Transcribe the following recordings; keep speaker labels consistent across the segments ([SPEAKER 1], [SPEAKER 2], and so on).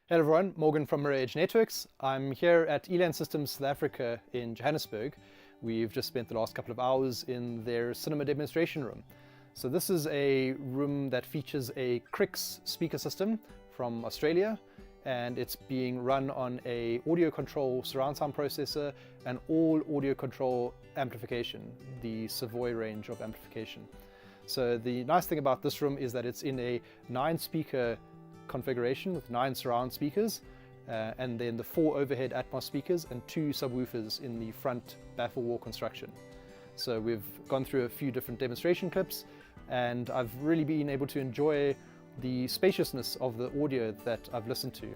[SPEAKER 1] Hello everyone, Morgan from Mirror Edge Networks. I'm here at Elan Systems South Africa in Johannesburg. We've just spent the last couple of hours in their cinema demonstration room. So this is a room that features a Krix speaker system from Australia, and it's being run on a AudioControl surround sound processor and all AudioControl amplification, the Savoy range of amplification. So the nice thing about this room is that it's in a 9-speaker configuration with 9 surround speakers, and then the 4 overhead Atmos speakers and 2 subwoofers in the front baffle wall construction. So we've gone through a few different demonstration clips, and I've really been able to enjoy the spaciousness of the audio that I've listened to.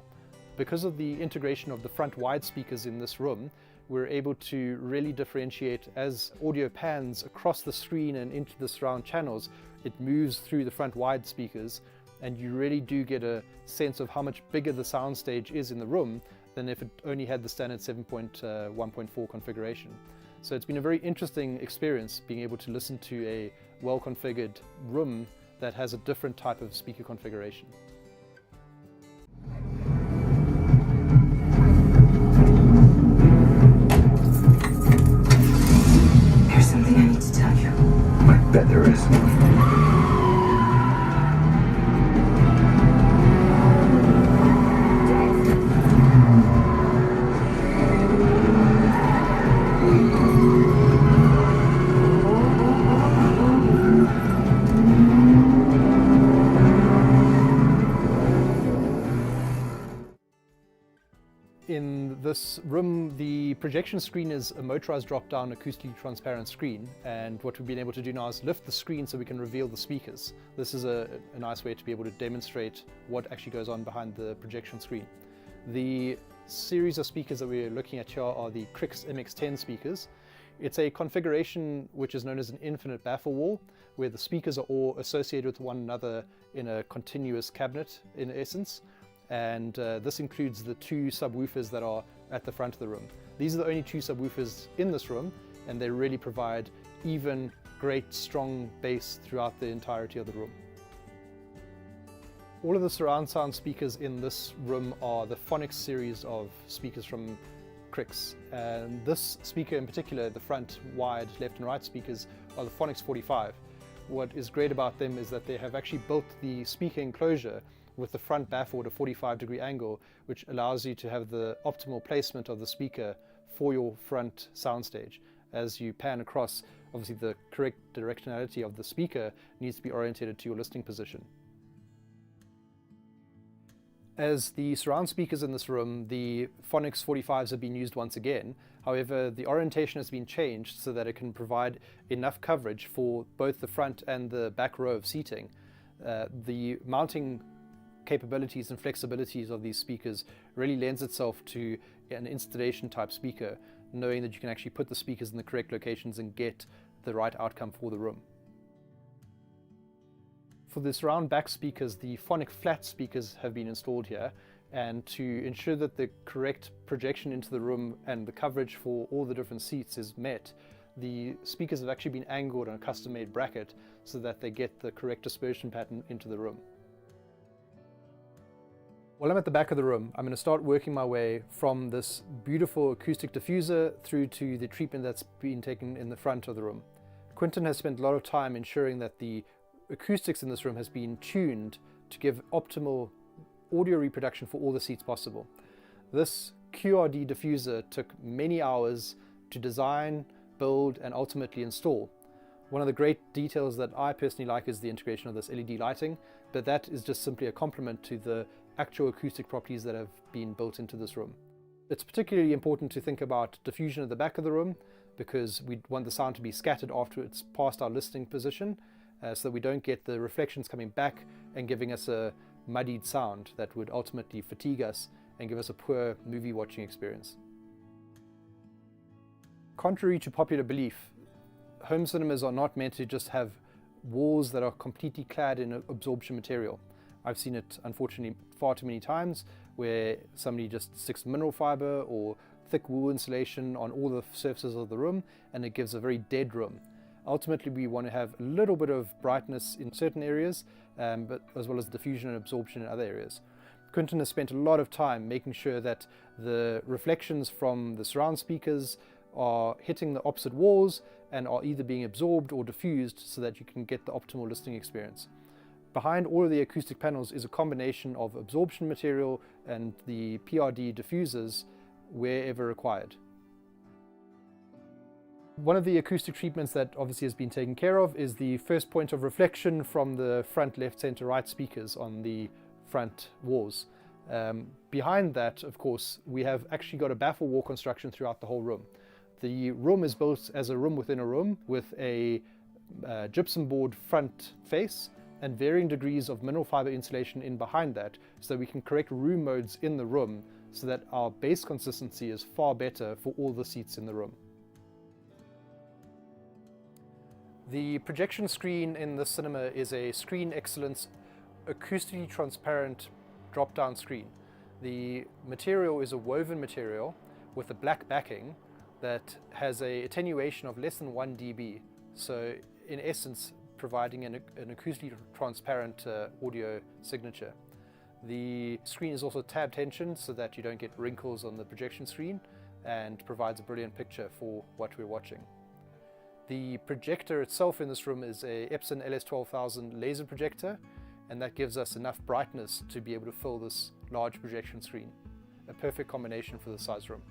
[SPEAKER 1] Because of the integration of the front wide speakers in this room, we're able to really differentiate as audio pans across the screen and into the surround channels. It moves through the front wide speakers, and you really do get a sense of how much bigger the soundstage is in the room than if it only had the standard 7.1.4 configuration. So it's been a very interesting experience being able to listen to a well-configured room that has a different type of speaker configuration.
[SPEAKER 2] There's something I need to tell you.
[SPEAKER 3] I bet there is.
[SPEAKER 1] In this room, the projection screen is a motorized drop-down acoustically transparent screen, and what we've been able to do now is lift the screen so we can reveal the speakers. This is a nice way to be able to demonstrate what actually goes on behind the projection screen. The series of speakers that we're looking at here are the Krix MX10 speakers. It's a configuration which is known as an infinite baffle wall, where the speakers are all associated with one another in a continuous cabinet in essence. And this includes the 2 subwoofers that are at the front of the room. These are the only 2 subwoofers in this room, and they really provide even, great, strong bass throughout the entirety of the room. All of the surround sound speakers in this room are the Phonix series of speakers from Krix. And this speaker in particular, the front wide left and right speakers, are the Phonix45. What is great about them is that they have actually built the speaker enclosure with the front baffle at a 45-degree angle, which allows you to have the optimal placement of the speaker for your front soundstage. As you pan across, obviously the correct directionality of the speaker needs to be orientated to your listening position. As the surround speakers in this room, the Phonix45s have been used once again. However, the orientation has been changed so that it can provide enough coverage for both the front and the back row of seating. The mounting capabilities and flexibilities of these speakers really lends itself to an installation type speaker, knowing that you can actually put the speakers in the correct locations and get the right outcome for the room. For the surround back speakers, the Phonix Flat speakers have been installed here, and to ensure that the correct projection into the room and the coverage for all the different seats is met, the speakers have actually been angled on a custom-made bracket so that they get the correct dispersion pattern into the room. While I'm at the back of the room, I'm going to start working my way from this beautiful acoustic diffuser through to the treatment that's been taken in the front of the room. Quentin has spent a lot of time ensuring that the acoustics in this room has been tuned to give optimal audio reproduction for all the seats possible. This QRD diffuser took many hours to design, build, and ultimately install. One of the great details that I personally like is the integration of this LED lighting, but that is just simply a complement to the actual acoustic properties that have been built into this room. It's particularly important to think about diffusion at the back of the room, because we want the sound to be scattered after it's past our listening position, so that we don't get the reflections coming back and giving us a muddied sound that would ultimately fatigue us and give us a poor movie watching experience. Contrary to popular belief, home cinemas are not meant to just have walls that are completely clad in absorption material. I've seen it, unfortunately, far too many times where somebody just sticks mineral fiber or thick wool insulation on all the surfaces of the room, and it gives a very dead room. Ultimately, we want to have a little bit of brightness in certain areas, but as well as diffusion and absorption in other areas. Quentin has spent a lot of time making sure that the reflections from the surround speakers are hitting the opposite walls and are either being absorbed or diffused so that you can get the optimal listening experience. Behind all of the acoustic panels is a combination of absorption material and the PRD diffusers wherever required. One of the acoustic treatments that obviously has been taken care of is the first point of reflection from the front, left, center, right speakers on the front walls. Behind that, of course, we have actually got a baffle wall construction throughout the whole room. The room is built as a room within a room with a gypsum board front face and varying degrees of mineral fiber insulation in behind that, so that we can correct room modes in the room so that our bass consistency is far better for all the seats in the room. The projection screen in the cinema is a Screen Excellence acoustically transparent drop-down screen. The material is a woven material with a black backing that has a attenuation of less than 1 dB. So in essence, providing an acoustically transparent audio signature. The screen is also tab tensioned so that you don't get wrinkles on the projection screen, and provides a brilliant picture for what we're watching. The projector itself in this room is a Epson LS12000 laser projector, and that gives us enough brightness to be able to fill this large projection screen. A perfect combination for the size room.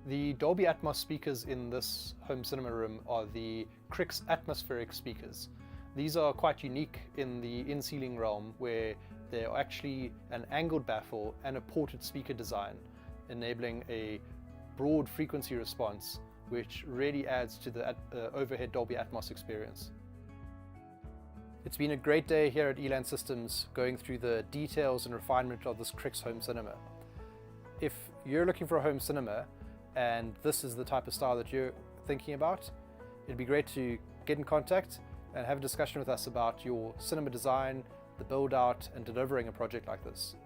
[SPEAKER 1] The Dolby Atmos speakers in this home cinema room are the Krix Atmospheric speakers. These are quite unique in the in-ceiling realm, where they are actually an angled baffle and a ported speaker design, enabling a broad frequency response, which really adds to the overhead Dolby Atmos experience. It's been a great day here at Elan Systems, going through the details and refinement of this Krix home cinema. If you're looking for a home cinema, and this is the type of style that you're thinking about, it'd be great to get in contact and have a discussion with us about your cinema design, the build out, and delivering a project like this.